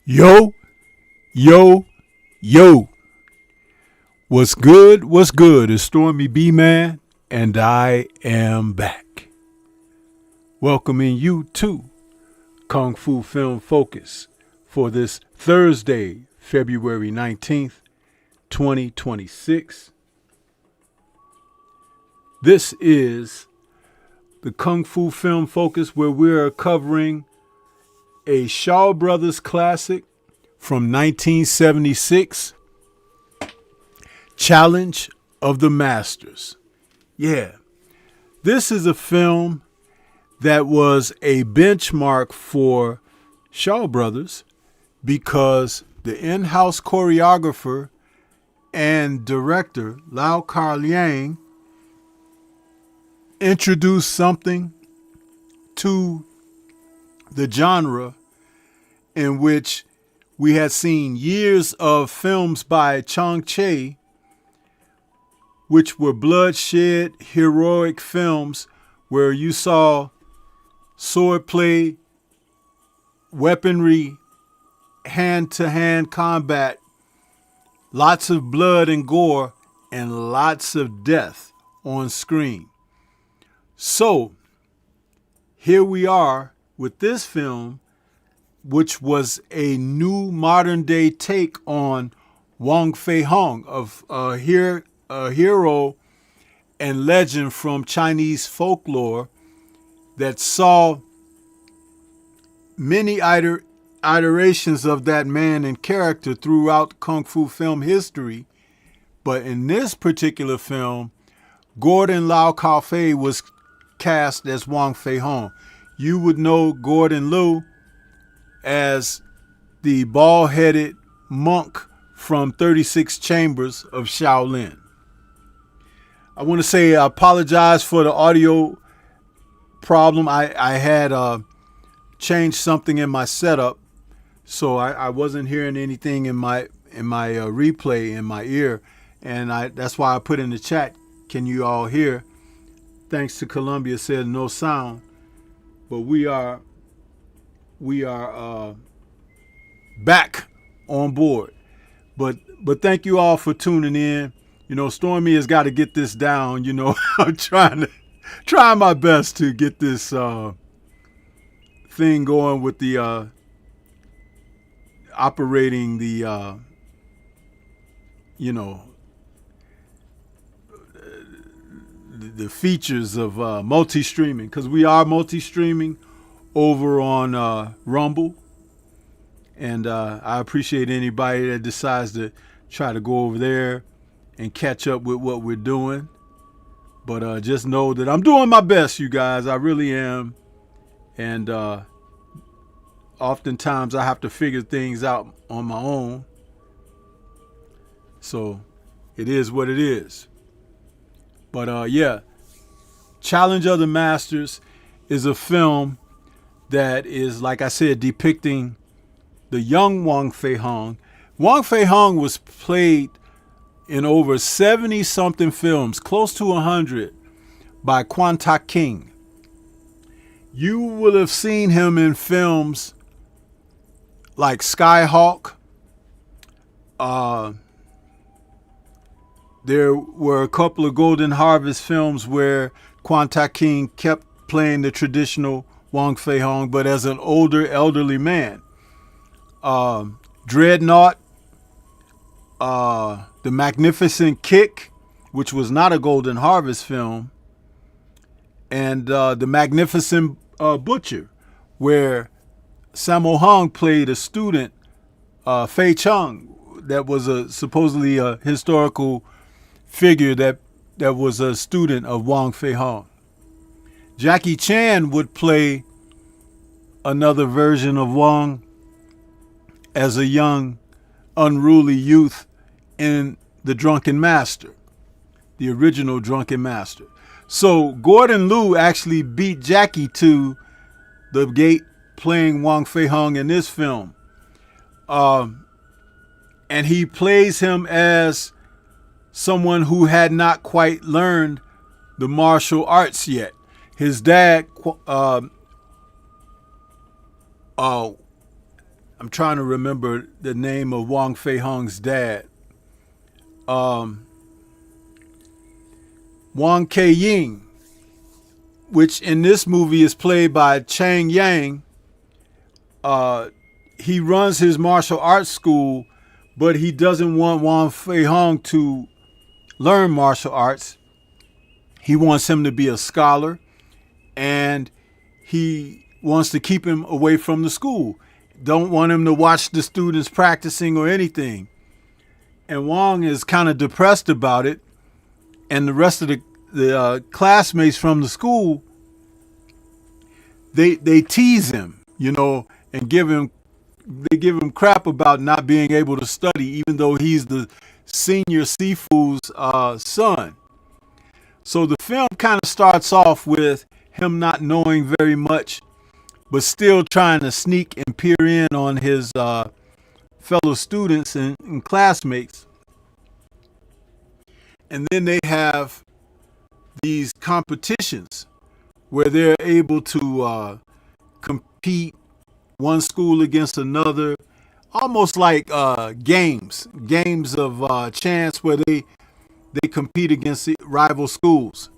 Yo, yo, yo. What's good? What's good? It's Stormy B Man, and I am back. Welcoming you to Kung Fu Film Focus for this Thursday, February 19th, 2026. This is the Kung Fu Film Focus where we are covering a Shaw Brothers classic from 1976, Challenge of the Masters. Yeah, this is a film that was a benchmark for Shaw Brothers because the in-house choreographer and director Lau Kar-Liang introduced something to the genre in which we had seen years of films by Chang Che, which were bloodshed, heroic films where you saw swordplay, weaponry, hand-to-hand combat, lots of blood and gore, and lots of death on screen. So, here we are with this film, which was a new modern day take on Wong Fei Hung, of a hero and legend from Chinese folklore that saw many iterations of that man and character throughout Kung Fu film history. But in this particular film, Gordon Lau Ka-fei was cast as Wong Fei Hung. You would know Gordon Liu as the bald-headed monk from 36 Chambers of Shaolin. I want to say I apologize for the audio problem. I had changed something in my setup, so I wasn't hearing anything in my replay in my ear, and that's why I put in the chat, can you all hear? Thanks to Columbia said no sound. But we are back on board. But thank you all for tuning in. You know, Stormy has got to get this down. You know, I'm trying my best to get this thing going with the operating the the features of multi-streaming, because we are multi-streaming over on Rumble, and I appreciate anybody that decides to try to go over there and catch up with what we're doing. But just know that I'm doing my best, you guys. I really am, and oftentimes I have to figure things out on my own. So it is what it is. But yeah, Challenge of the Masters is a film that is, like I said, depicting the young Wong Fei Hung. Wong Fei Hung was played in over 70-something films, close to 100, by Quan Tak King. You will have seen him in films like Skyhawk. There were a couple of Golden Harvest films where Quan Tak King kept playing the traditional Wong Fei Hung, but as an older, elderly man. Dreadnought, The Magnificent Kick, which was not a Golden Harvest film, and The Magnificent Butcher, where Sammo Hung played a student, Fei Chung, that was supposedly a historical figure that was a student of Wong Fei Hung. Jackie Chan would play another version of Wong as a young, unruly youth in The Drunken Master, the original Drunken Master. So Gordon Liu actually beat Jackie to the gate playing Wong Fei Hung in this film. And he plays him as someone who had not quite learned the martial arts yet. His dad, I'm I'm trying to remember the name of Wong Fei-hung's dad. Wong Kei-ying, which in this movie is played by Chang Yang. He runs his martial arts school, but he doesn't want Wong Fei-hung to learn martial arts. He wants him to be a scholar, and he wants to keep him away from the school. Don't want him to watch the students practicing or anything. And Wong is kind of depressed about it, and the rest of the classmates from the school, they tease him, and give him crap about not being able to study, even though he's the senior Sifu's son. So the film kind of starts off with him not knowing very much, but still trying to sneak and peer in on his fellow students and classmates. And then they have these competitions where they're able to compete one school against another, almost like games of chance where they compete against the rival schools.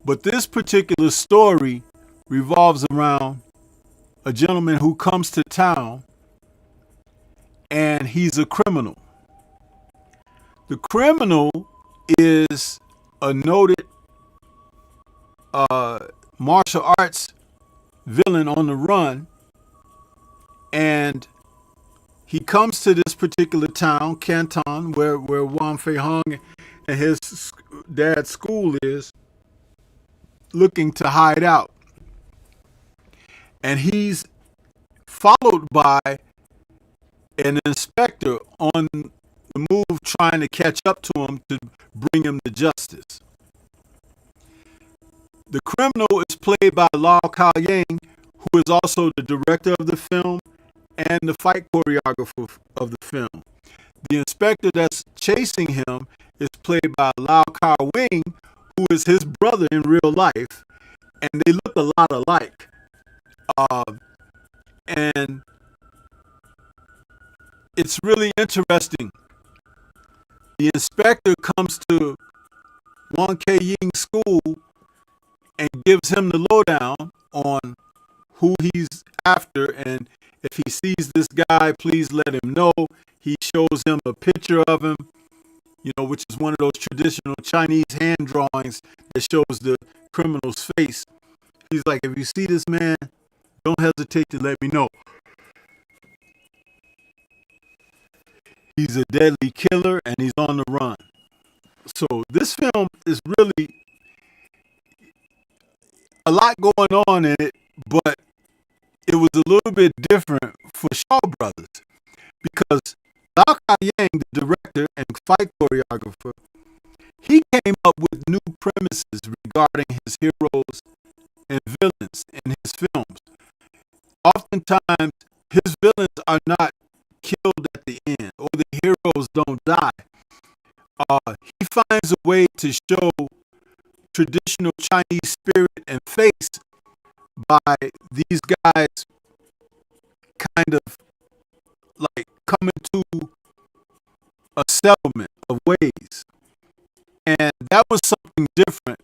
But this particular story revolves around a gentleman who comes to town, and he's a criminal. The criminal is a noted martial arts villain on the run, and he comes to this particular town, Canton, where Wong Fei-hung and his dad's school is, looking to hide out. And he's followed by an inspector on the move trying to catch up to him to bring him to justice. The criminal is played by Lau Kar-yang, who is also the director of the film and the fight choreographer of the film. The inspector that's chasing him is played by Lau Kar-wing, who is his brother in real life, and they look a lot alike. And it's really interesting. The inspector comes to Wong Kei-ying's school and gives him the lowdown on who he's after, and if he sees this guy, please let him know. He shows him a picture of him, which is one of those traditional Chinese hand drawings that shows the criminal's face. He's like, if you see this man, don't hesitate to let me know. He's a deadly killer, and he's on the run. So this film is really a lot going on in it, but it was a little bit different for Shaw Brothers, because Lau Kar-yang, the director and fight choreographer, he came up with new premises regarding his heroes and villains in his films. Oftentimes, his villains are not killed at the end, or the heroes don't die. He finds a way to show traditional Chinese spirit and face by these guys kind of like coming to a settlement of ways. And that was something different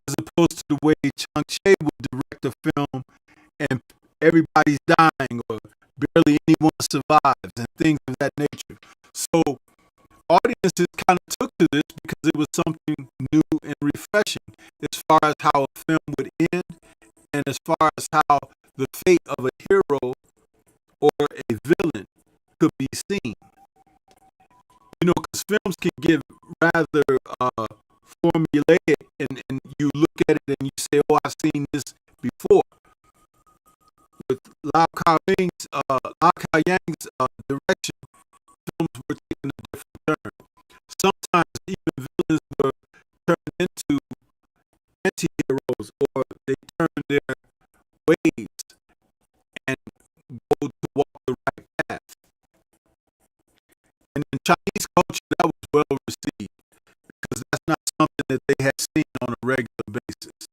as opposed to the way Chang Cheh would direct a film and everybody's dying or barely anyone survives and things of that nature. So audiences kind of took to this because it was something new and refreshing as far as how a film would end and as far as how the fate of a hero or a villain could be seen. Because films can get rather formulaic, and you look at it and you say, oh, I've seen this before. With Lau Kar-yang's direction, films were taking a different turn. Sometimes even villains were turned into anti-heroes, or they turned their ways and go to walk the right path. And in Chinese culture, that was well received because that's not something that they had seen on a regular basis.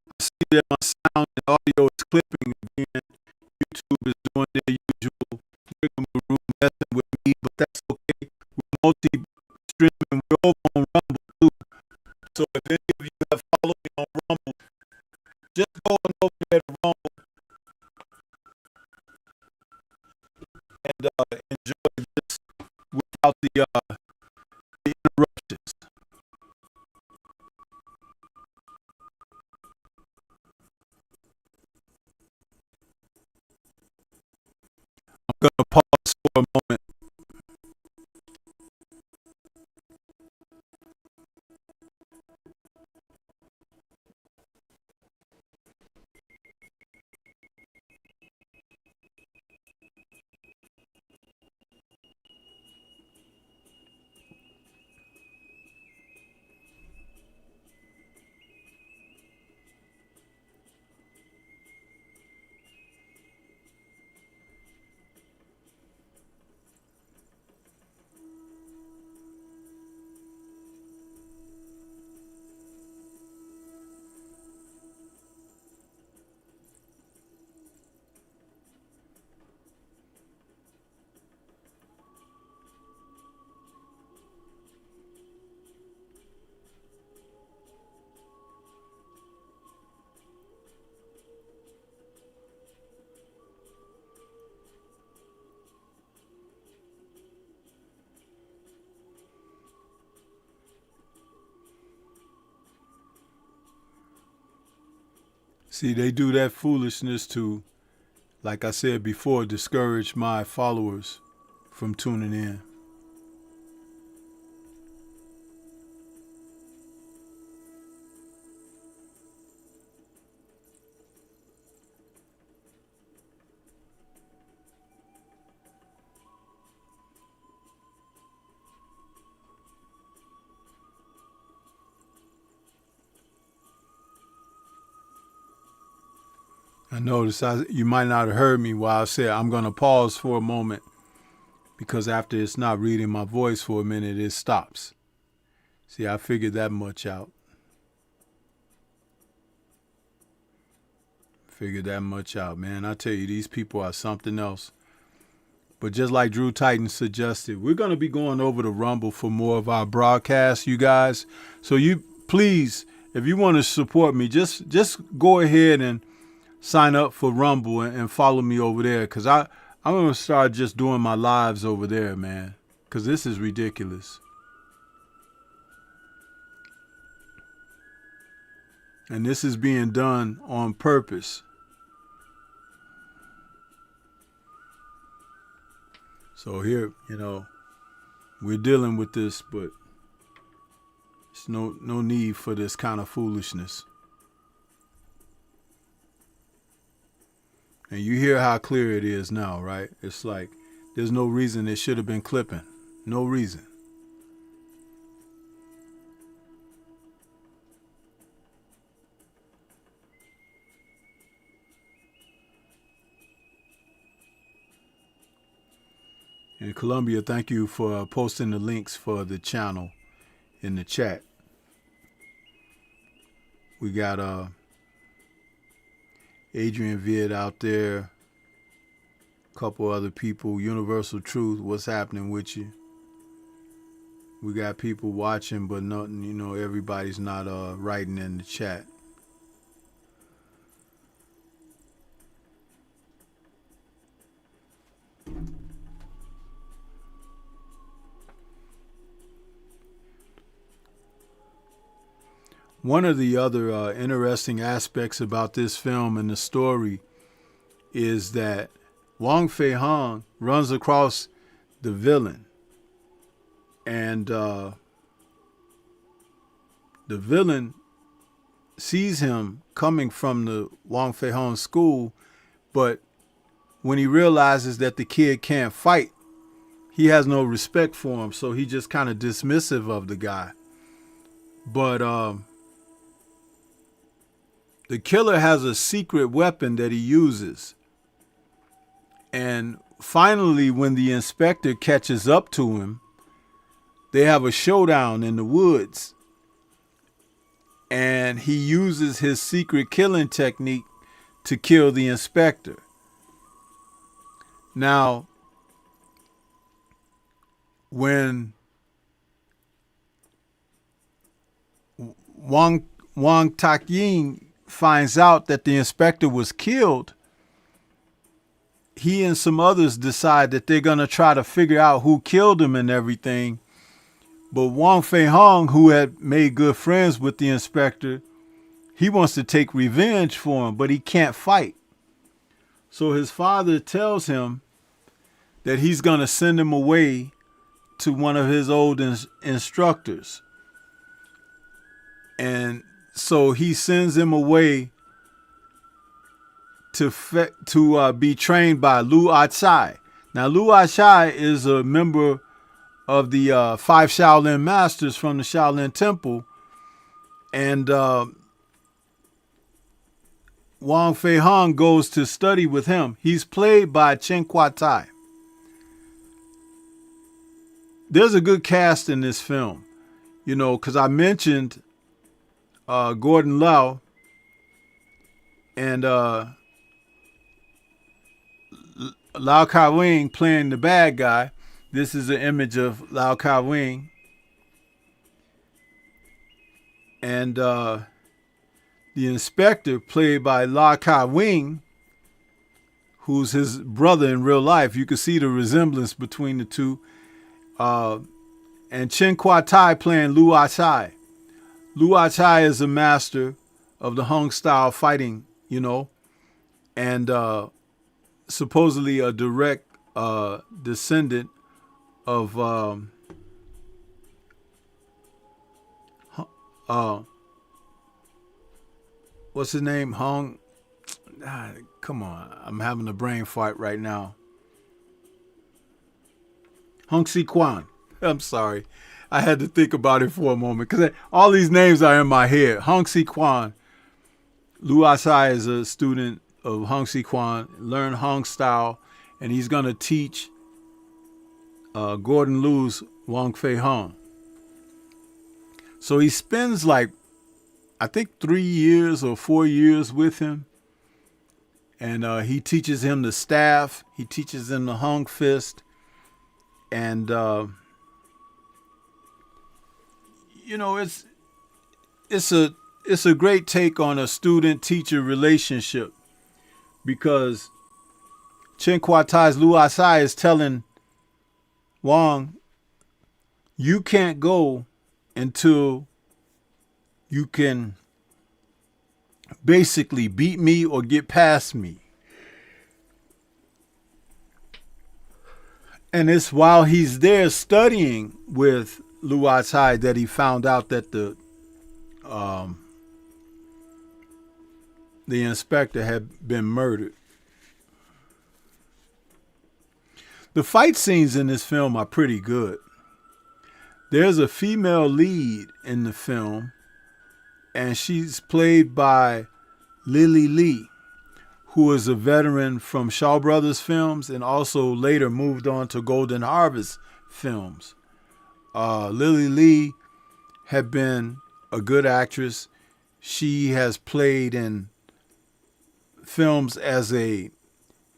I see that my sound and audio is clipping again due and enjoy this without the interruptions. I'm going to pause for a moment. See, they do that foolishness to, like I said before, discourage my followers from tuning in. I noticed you might not have heard me while I said I'm going to pause for a moment, because after it's not reading my voice for a minute, it stops. See, I figured that much out. Man. I tell you, these people are something else. But just like Drew Titan suggested, we're going to be going over to Rumble for more of our broadcasts, you guys. So you please, if you want to support me, just go ahead and sign up for Rumble and follow me over there, because I'm going to start just doing my lives over there, man, because this is ridiculous. And this is being done on purpose. So here, we're dealing with this, but there's no need for this kind of foolishness. And you hear how clear it is now, right? It's like there's no reason it should have been clipping. No reason. And Columbia, thank you for posting the links for the channel in the chat. We got Adrian Vid out there, a couple other people, Universal Truth, what's happening with you? We got people watching, but nothing, everybody's not writing in the chat. One of the other interesting aspects about this film and the story is that Wong Fei-hung runs across the villain, and the villain sees him coming from the Wong Fei-hung school, but when he realizes that the kid can't fight, he has no respect for him, so he just kind of dismissive of the guy. But the killer has a secret weapon that he uses. And finally, when the inspector catches up to him, they have a showdown in the woods. And he uses his secret killing technique to kill the inspector. Now, when Wang Tak-ying finds out that the inspector was killed, he and some others decide that they're going to try to figure out who killed him and everything. But Wong Fei Hung, who had made good friends with the inspector, he wants to take revenge for him, but he can't fight. So his father tells him that he's going to send him away to one of his old instructors. And so he sends him away to be trained by Lu Achai. Now, Lu Achai is a member of the 5 Shaolin masters from the Shaolin Temple. And Wong Fei Hung goes to study with him. He's played by Chen Kwa Tai. There's a good cast in this film, you know, because I mentioned Gordon Lau and Lau Ka-wing playing the bad guy. This is an image of Lau Ka-wing. And the inspector, played by Lau Ka-wing, who's his brother in real life. You can see the resemblance between the two. And Chen Kwa Tai playing Lu Achai. Lu Achai is a master of the Hung style fighting, you know, and supposedly a direct descendant of what's his name? Hung. Come on, I'm having a brain fart right now. Hung Si Quan. I'm sorry. I had to think about it for a moment because all these names are in my head. Hung Si Quan. Lu Achai is a student of Hung Si Quan, learn Hung style, and he's going to teach Gordon Liu's Wong Fei Hung. So he spends like, I think 3 years or 4 years with him. And he teaches him the staff. He teaches him the Hung fist. And, you know, it's a great take on a student-teacher relationship, because Chen Kwa Tai's Lu Achai is telling Wong, you can't go until you can basically beat me or get past me. And it's while he's there studying with Lu Achai that he found out that the inspector had been murdered. The fight scenes in this film are pretty good. There's a female lead in the film, and she's played by Lily Lee, who is a veteran from Shaw Brothers films and also later moved on to Golden Harvest films. Lily Lee had been a good actress. She has played in films as a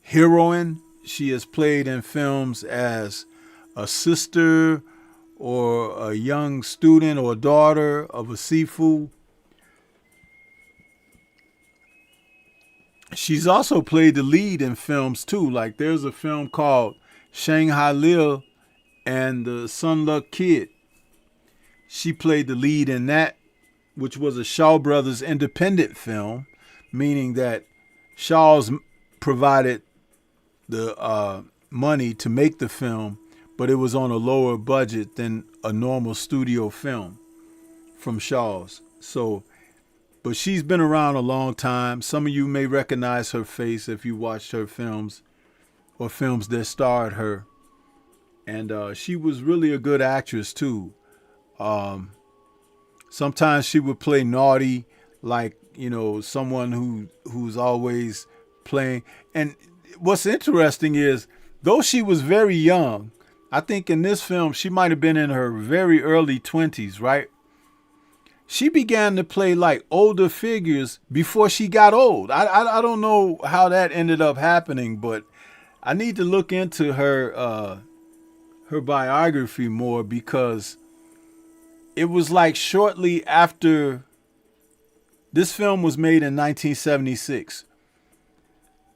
heroine. She has played in films as a sister or a young student or daughter of a Sifu. She's also played the lead in films too. Like there's a film called Shanghai Lil and the Sun Luck Kid. She played the lead in that, which was a Shaw Brothers independent film, meaning that Shaw's provided the money to make the film, but it was on a lower budget than a normal studio film from Shaw's. So, but she's been around a long time. Some of you may recognize her face if you watched her films or films that starred her. And she was really a good actress too. Sometimes she would play naughty, like, you know, someone who's always playing. And what's interesting is, though she was very young, I think in this film she might have been in her very early 20s, right? She began to play like older figures before she got old. I don't know how that ended up happening, but I need to look into her biography more, because it was like shortly after this film was made in 1976.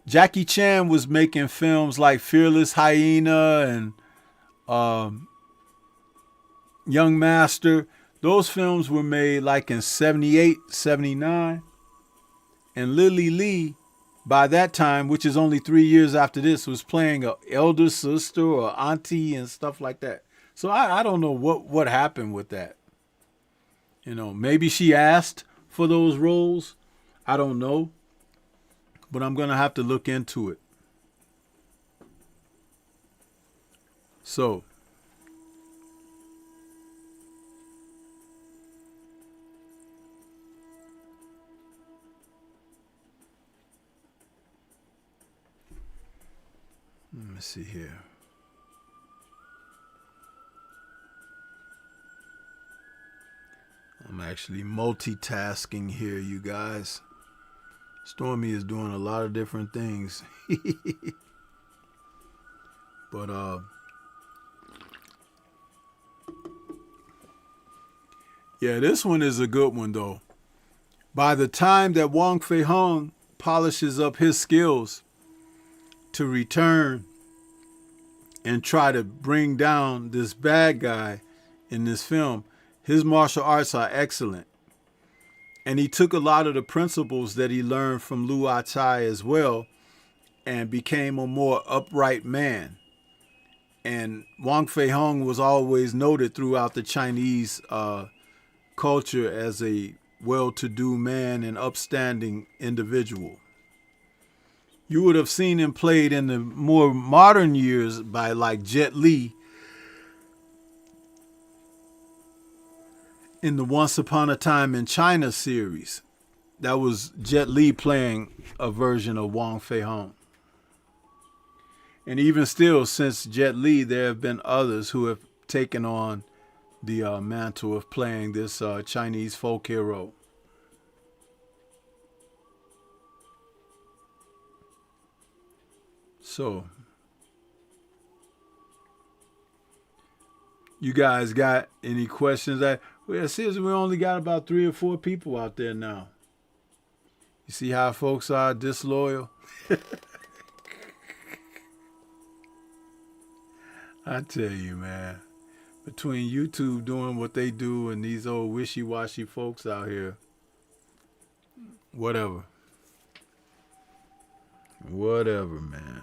Jackie Chan was making films like Fearless Hyena and Young Master. Those films were made like in 78, 79. And Lily Lee, by that time, which is only 3 years after this, was playing a elder sister or auntie and stuff like that. So I don't know what happened with that. You know, maybe she asked for those roles. I don't know. But I'm going to have to look into it. So, let me see here. I'm actually multitasking here, you guys. Stormy is doing a lot of different things. But yeah, this one is a good one though. By the time that Wong Fei-hung polishes up his skills to return and try to bring down this bad guy in this film, his martial arts are excellent. And he took a lot of the principles that he learned from Lu Atai as well and became a more upright man. And Wong Fei-hung was always noted throughout the Chinese culture as a well-to-do man and upstanding individual. You would have seen him played in the more modern years by like Jet Li in the Once Upon a Time in China series. That was Jet Li playing a version of Wong Fei-hung. And even still, since Jet Li, there have been others who have taken on the mantle of playing this Chinese folk hero. So, you guys got any questions? It says we only got about 3 or 4 people out there now. You see how folks are disloyal? I tell you, man. Between YouTube doing what they do and these old wishy-washy folks out here, whatever. Whatever, man.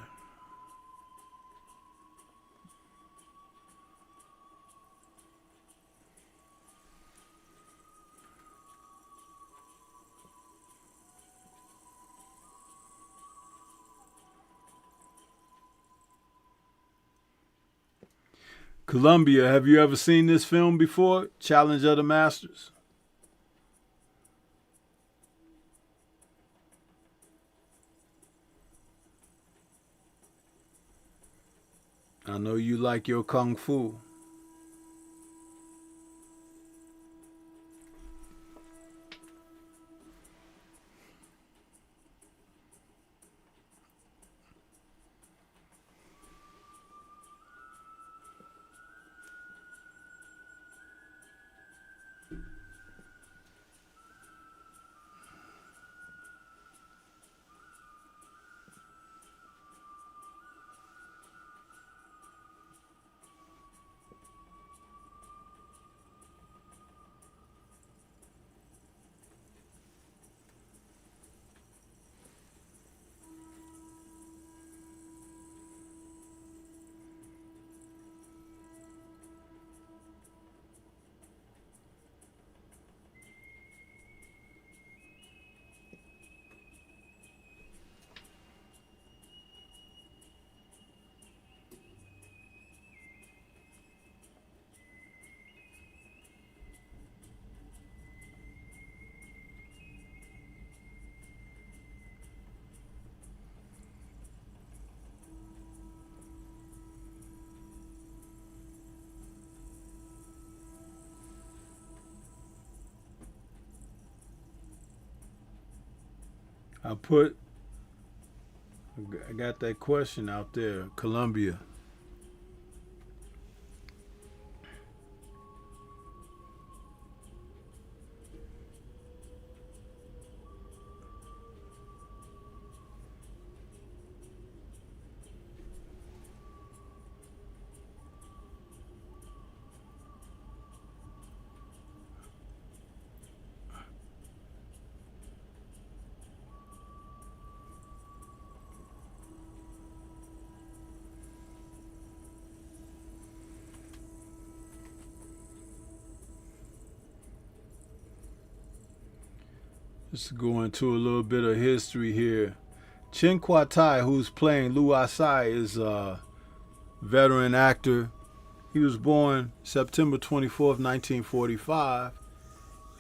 Columbia, have you ever seen this film before? Challenge of the Masters. I know you like your kung fu. I got that question out there, Columbia. Let's go into a little bit of history here. Chen Kuai-tai, who's playing Lu Asai, is a veteran actor. He was born September 24th, 1945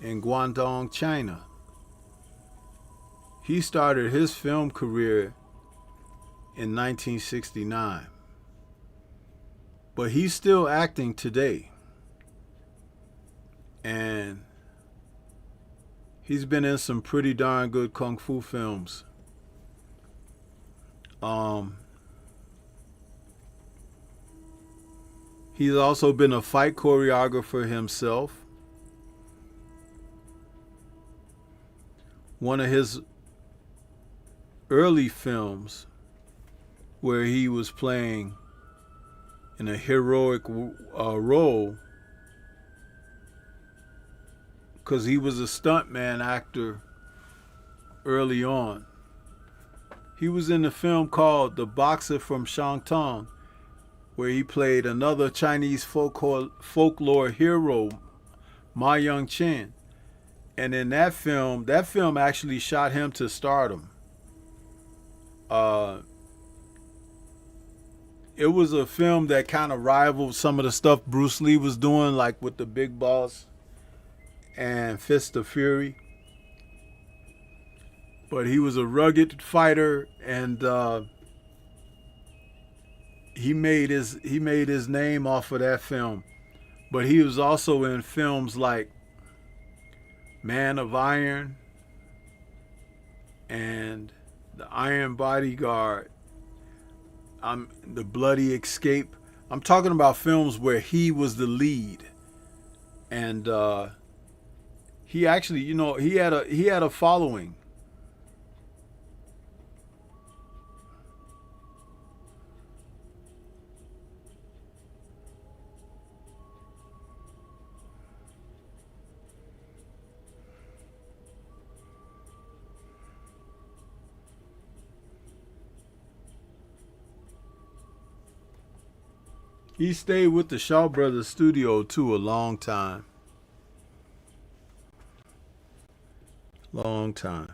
in Guangdong, China. He started his film career in 1969. But he's still acting today. And he's been in some pretty darn good kung fu films. He's also been a fight choreographer himself. One of his early films where he was playing in a heroic role, because he was a stuntman actor early on. He was in a film called The Boxer from Shantung, where he played another Chinese folklore hero, Ma Yong-chen. And in that film actually shot him to stardom. It was a film that kind of rivaled some of the stuff Bruce Lee was doing, like with The Big Boss and Fist of Fury. But he was a rugged fighter, and he made his name off of that film. But he was also in films like Man of Iron and The Iron Bodyguard, The Bloody Escape. I'm talking about films where he was the lead, and he actually, he had a following. He stayed with the Shaw Brothers studio too a long time. Long time.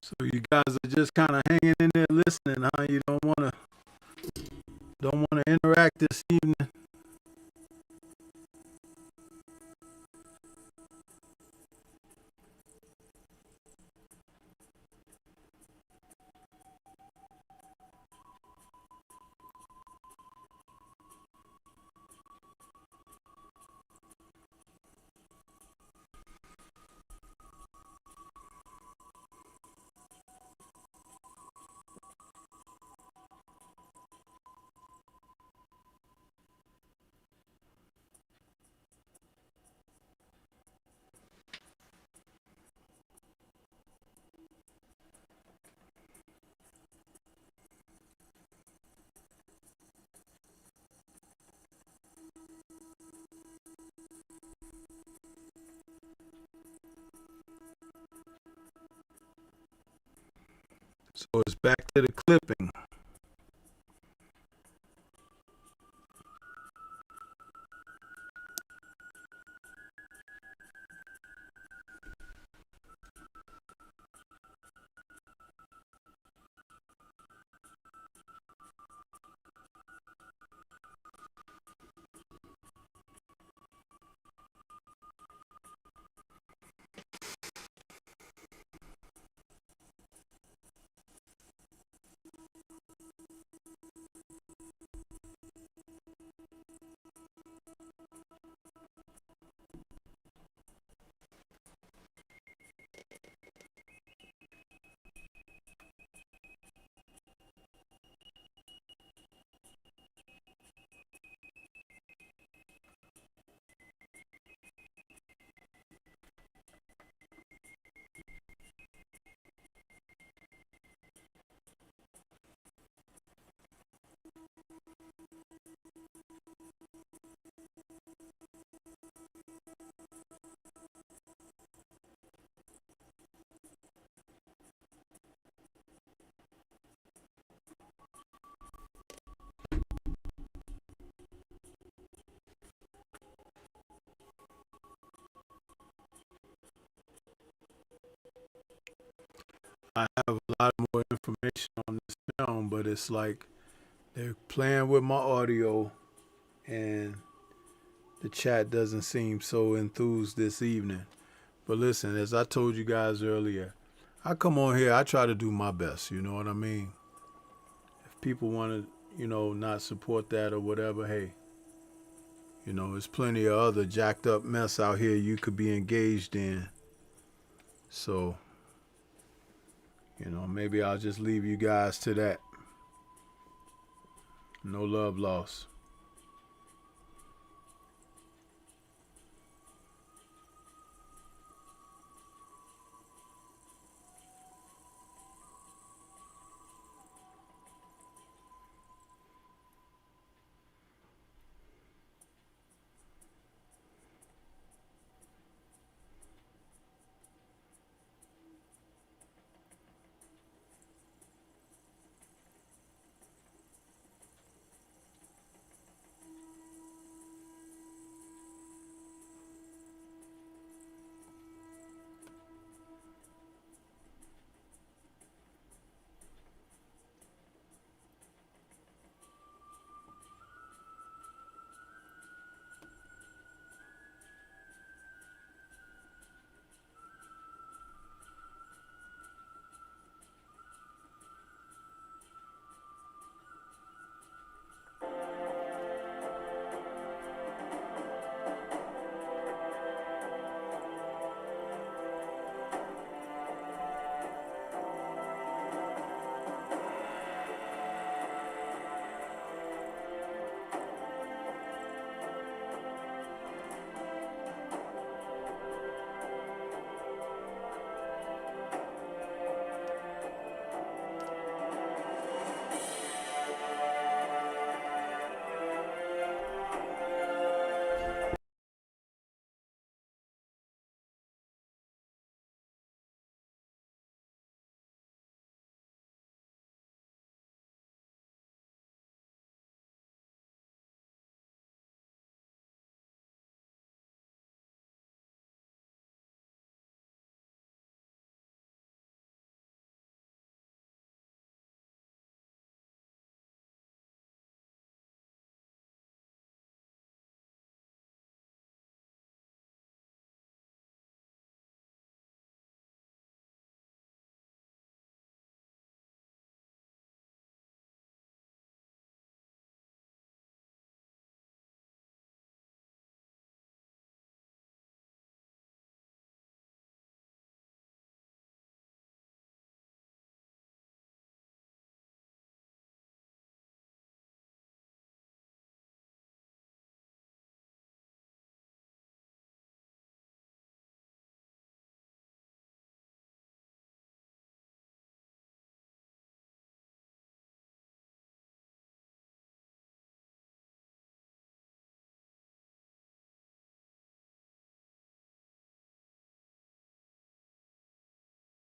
So you guys are just kind of hanging in there listening, huh? You don't wanna interact this evening. So it's back to the clipping. I have a lot more information on this film, but it's like they're playing with my audio and the chat doesn't seem so enthused this evening. But listen, as I told you guys earlier, I come on here, I try to do my best, you know what I mean? If people want to, not support that or whatever, hey, there's plenty of other jacked up mess out here you could be engaged in. So, maybe I'll just leave you guys to that. No love lost.